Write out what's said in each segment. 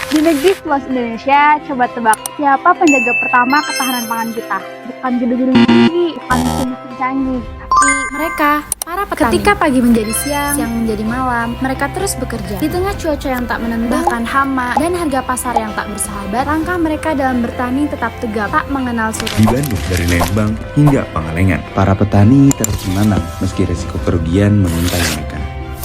Di negeri seluas Indonesia, coba tebak siapa penjaga pertama ketahanan pangan kita? Bukan gedung-gedung tinggi, bukan mesin-mesin canggih, tapi Mereka, para petani. Ketika pagi menjadi siang, siang menjadi malam, mereka terus bekerja. Di tengah cuaca yang tak menentu, bahkan hama, dan harga pasar yang tak bersahabat, langkah mereka dalam bertani tetap tegap, tak mengenal surut. Di Bandung, dari Lembang hingga Pangalengan, para petani terus menanam meski resiko kerugian mengintai mereka.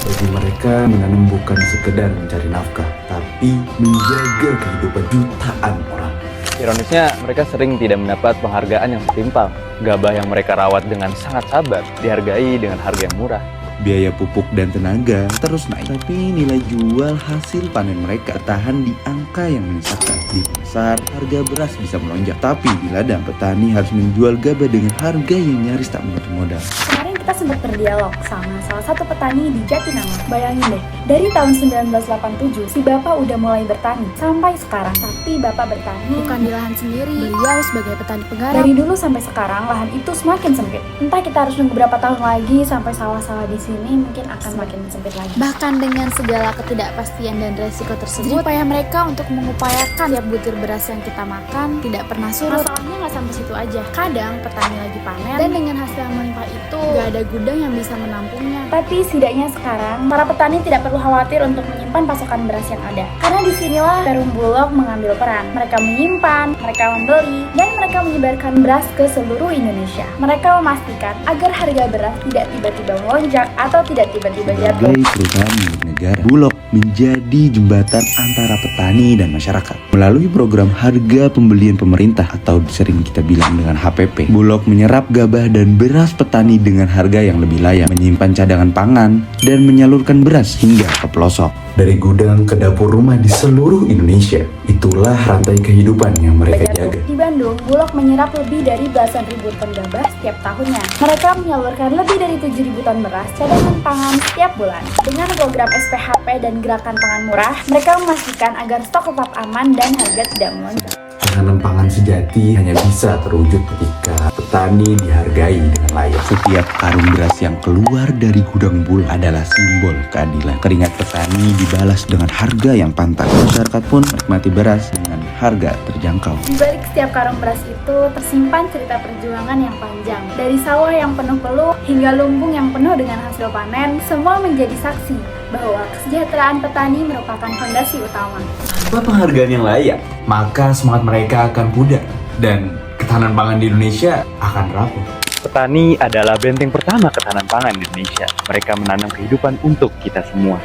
Bagi mereka, menanam bukan sekedar mencari nafkah, tapi menjaga kehidupan jutaan orang. Ironisnya, mereka sering tidak mendapat penghargaan yang setimpal. Gabah yang mereka rawat dengan sangat sabar, dihargai dengan harga yang murah. Biaya pupuk dan tenaga terus naik, tapi nilai jual hasil panen mereka tertahan di angka yang menyesakan. Di pasar, harga beras bisa melonjak, tapi di ladang, petani harus menjual gabah dengan harga yang nyaris tak menutup modal. Kemarin kita sempat berdialog sama salah satu petani di Jatinangor. Bayangin deh, dari tahun 1987 si bapak udah mulai bertani sampai sekarang. Tapi bapak bertani bukan di lahan sendiri, beliau sebagai petani penggarap. Dari dulu sampai sekarang lahan itu semakin sempit. Entah kita harus nunggu berapa tahun lagi sampai sawah-sawah di sini mungkin akan semakin sempit lagi. Bahkan dengan segala ketidakpastian dan resiko tersebut, upaya mereka untuk mengupayakan tiap butir beras yang kita makan tidak pernah surut. Masalahnya nggak sampai situ aja. Kadang petani lagi panen dan dengan hasil yang melimpah itu nggak ada gudang yang bisa menampungnya. Tapi setidaknya sekarang para petani tidak perlu khawatir untuk menyimpan pasokan beras yang ada. Karena disinilah Perum Bulog mengambil peran. Mereka menyimpan, mereka membeli, dan mereka menyebarkan beras ke seluruh Indonesia. Mereka memastikan agar harga beras tidak tiba-tiba melonjak atau tidak tiba-tiba jatuh. Sebagai perusahaan milik negara, Bulog menjadi jembatan antara petani dan masyarakat. Melalui program harga pembelian pemerintah atau sering kita bilang dengan HPP, Bulog menyerap gabah dan beras petani dengan harga yang lebih layak, menyimpan cadangan pangan, dan menyalurkan beras hingga ke pelosok. Dari gudang ke dapur rumah di seluruh Indonesia, itulah rantai kehidupan yang mereka jaga. Di Bandung, Bulog menyerap lebih dari belasan ribu ton gabah setiap tahunnya. Mereka menyalurkan lebih dari 7.000 ton beras cadangan pangan setiap bulan. Dengan program SPHP dan gerakan pangan murah, mereka memastikan agar stok tetap aman dan harga tidak melonjak. Ketahanan pangan sejati hanya bisa terwujud ketika petani dihargai dengan layak. Setiap karung beras yang keluar dari gudang Bulog adalah simbol keadilan. Keringat petani dibalas dengan harga yang pantas. Masyarakat pun menikmati beras dengan harga terjangkau. Di balik setiap karung beras itu tersimpan cerita perjuangan yang panjang. Dari sawah yang penuh peluh hingga lumbung yang penuh dengan hasil panen, semua menjadi saksi bahwa kesejahteraan petani merupakan fondasi utama. Tanpa penghargaan yang layak, maka semangat mereka akan pudar dan ketahanan pangan di Indonesia akan rapuh. Petani adalah benteng pertama ketahanan pangan di Indonesia. Mereka menanam kehidupan untuk kita semua.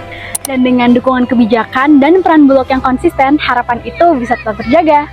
dan dengan dukungan kebijakan dan peran Bulog yang konsisten, harapan itu bisa tetap terjaga.